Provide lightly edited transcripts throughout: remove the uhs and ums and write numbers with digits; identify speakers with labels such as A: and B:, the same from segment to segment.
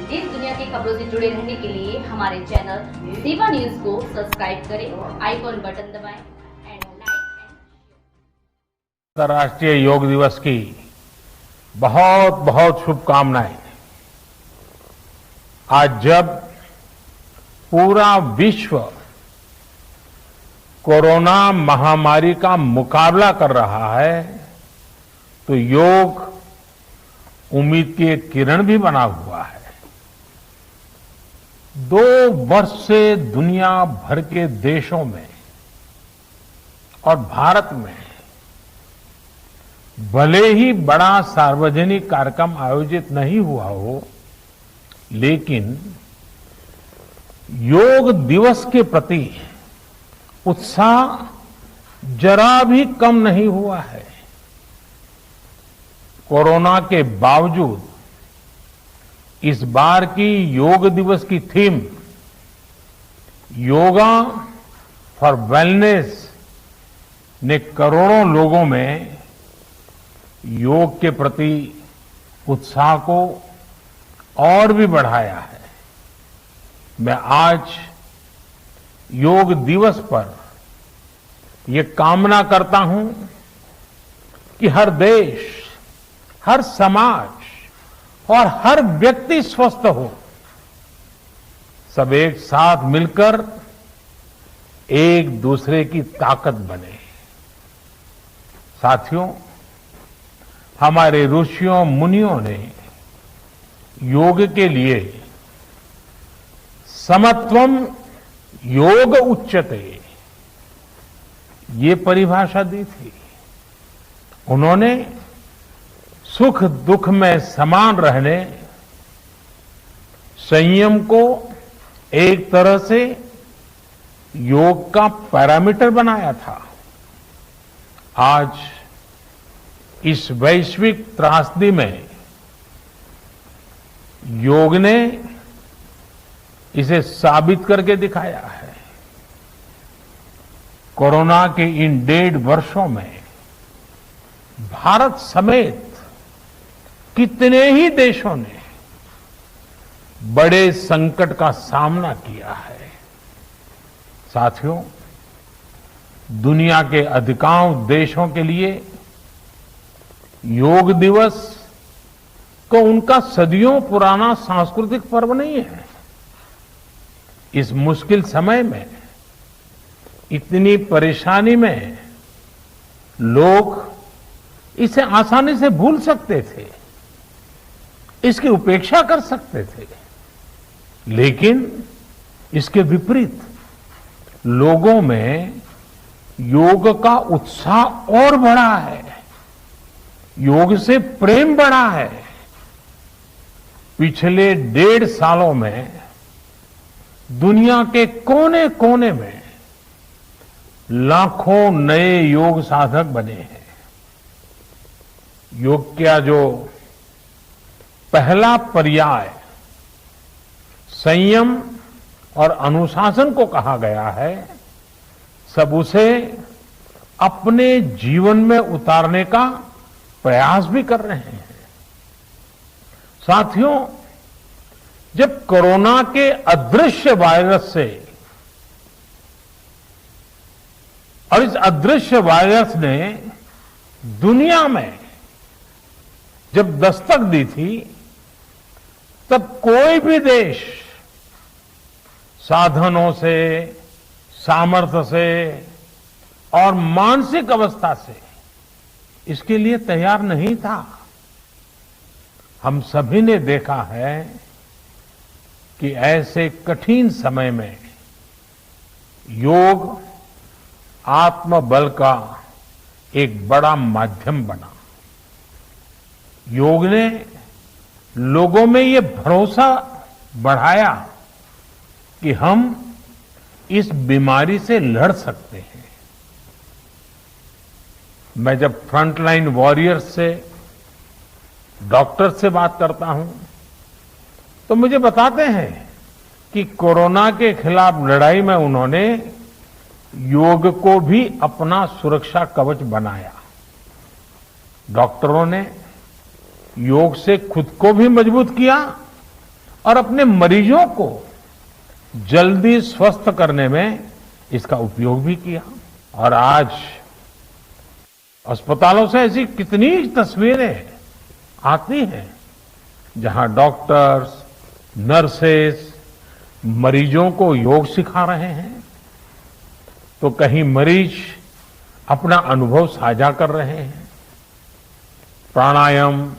A: देश दुनिया की खबरों से जुड़े रहने के लिए हमारे चैनल सेवा न्यूज को सब्सक्राइब करें, आइकॉन बटन दबाएं एंड लाइक।
B: अंतर्राष्ट्रीय योग दिवस की बहुत बहुत शुभकामनाएं। आज जब पूरा विश्व कोरोना महामारी का मुकाबला कर रहा है तो योग उम्मीद की एक किरण भी बना हुआ है। 2 वर्ष से दुनिया भर के देशों में और भारत में भले ही बड़ा सार्वजनिक कार्यक्रम आयोजित नहीं हुआ हो, लेकिन योग दिवस के प्रति उत्साह जरा भी कम नहीं हुआ है। कोरोना के बावजूद इस बार की योग दिवस की थीम योगा फॉर वेलनेस ने करोड़ों लोगों में योग के प्रति उत्साह को और भी बढ़ाया है। मैं आज योग दिवस पर यह कामना करता हूं कि हर देश, हर समाज और हर व्यक्ति स्वस्थ हो। सब एक साथ मिलकर एक दूसरे की ताकत बने। साथियों, हमारे ऋषियों मुनियों ने योग के लिए समत्वम योग उच्यते ये परिभाषा दी थी। उन्होंने सुख दुख में समान रहने, संयम को एक तरह से योग का पैरामीटर बनाया था। आज इस वैश्विक त्रासदी में योग ने इसे साबित करके दिखाया है। कोरोना के इन 1.5 वर्षों में भारत समेत कितने ही देशों ने बड़े संकट का सामना किया है। साथियों, दुनिया के अधिकांश देशों के लिए योग दिवस को उनका सदियों पुराना सांस्कृतिक पर्व नहीं है। इस मुश्किल समय में, इतनी परेशानी में लोग इसे आसानी से भूल सकते थे, इसकी उपेक्षा कर सकते थे, लेकिन इसके विपरीत लोगों में योग का उत्साह और बढ़ा है, योग से प्रेम बढ़ा है। पिछले 1.5 सालों में दुनिया के कोने कोने में लाखों नए योग साधक बने हैं। योग का जो पहला पर्याय संयम और अनुशासन को कहा गया है, सब उसे अपने जीवन में उतारने का प्रयास भी कर रहे हैं। साथियों, जब कोरोना के अदृश्य वायरस से और इस अदृश्य वायरस ने दुनिया में जब दस्तक दी थी, तब कोई भी देश साधनों से, सामर्थ्य से और मानसिक अवस्था से इसके लिए तैयार नहीं था। हम सभी ने देखा है कि ऐसे कठिन समय में योग आत्मबल का एक बड़ा माध्यम बना। योग ने लोगों में ये भरोसा बढ़ाया कि हम इस बीमारी से लड़ सकते हैं। मैं जब फ्रंटलाइन वॉरियर्स से, डॉक्टर से बात करता हूं तो मुझे बताते हैं कि कोरोना के खिलाफ लड़ाई में उन्होंने योग को भी अपना सुरक्षा कवच बनाया। डॉक्टरों ने योग से खुद को भी मजबूत किया और अपने मरीजों को जल्दी स्वस्थ करने में इसका उपयोग भी किया। और आज अस्पतालों से ऐसी कितनी तस्वीरें आती हैं जहां डॉक्टर्स, नर्सेस मरीजों को योग सिखा रहे हैं, तो कहीं मरीज अपना अनुभव साझा कर रहे हैं। प्राणायाम,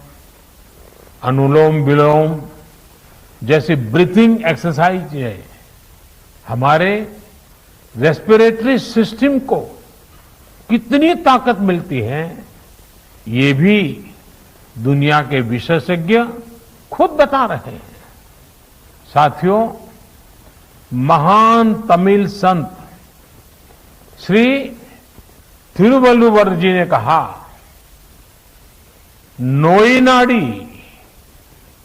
B: अनुलोम विलोम जैसी ब्रीथिंग एक्सरसाइज है हमारे रेस्पिरेटरी सिस्टम को कितनी ताकत मिलती है, ये भी दुनिया के विशेषज्ञ खुद बता रहे हैं। साथियों, महान तमिल संत श्री तिरुवल्लुवर जी ने कहा, नोई नाडी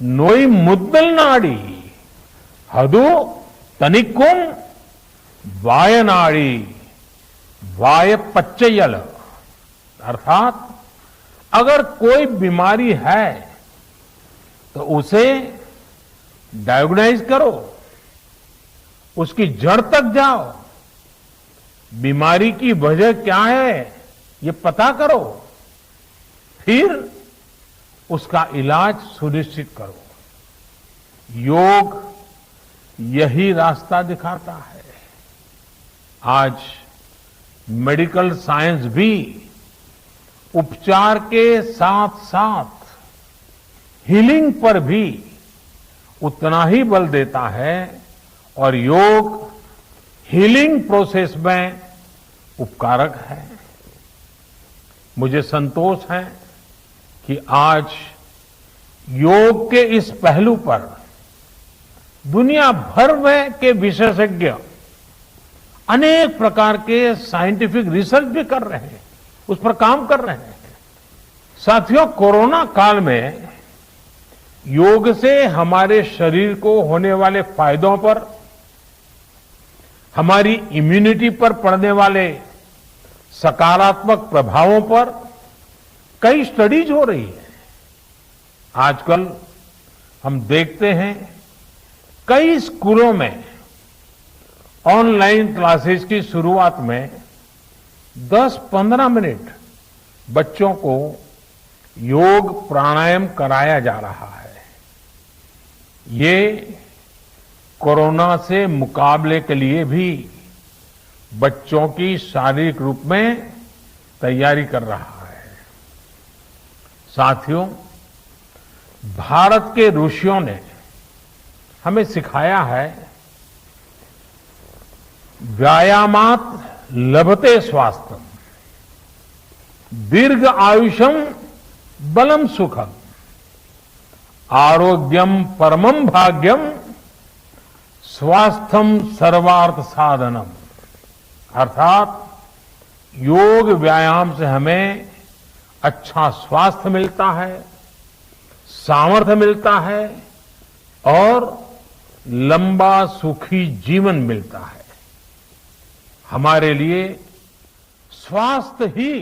B: नोई मुद्दल नाडी हदु तनिकुम वायनाड़ी वाय पच्चयल, अर्थात अगर कोई बीमारी है तो उसे डायग्नोज करो, उसकी जड़ तक जाओ, बीमारी की वजह क्या है ये पता करो, फिर उसका इलाज सुनिश्चित करो। योग यही रास्ता दिखाता है। आज मेडिकल साइंस भी उपचार के साथ साथ हीलिंग पर भी उतना ही बल देता है और योग हीलिंग प्रोसेस में उपकारक है। मुझे संतोष है कि आज योग के इस पहलू पर दुनिया भर में के विशेषज्ञ अनेक प्रकार के साइंटिफिक रिसर्च भी कर रहे हैं, उस पर काम कर रहे हैं। साथियों, कोरोना काल में योग से हमारे शरीर को होने वाले फायदों पर, हमारी इम्यूनिटी पर पड़ने वाले सकारात्मक प्रभावों पर कई स्टडीज हो रही है। आजकल हम देखते हैं कई स्कूलों में ऑनलाइन क्लासेस की शुरुआत में 10-15 मिनट बच्चों को योग प्राणायाम कराया जा रहा है। ये कोरोना से मुकाबले के लिए भी बच्चों की शारीरिक रूप में तैयारी कर रहा है। साथियों, भारत के ऋषियों ने हमें सिखाया है, व्यायामात लभते स्वास्थ्यम, दीर्घ आयुषम बलम सुखम, आरोग्यम परमम भाग्यम, स्वास्थ्यम सर्वार्थ साधनम। अर्थात योग व्यायाम से हमें अच्छा स्वास्थ्य मिलता है, सामर्थ्य मिलता है और लंबा सुखी जीवन मिलता है। हमारे लिए स्वास्थ्य ही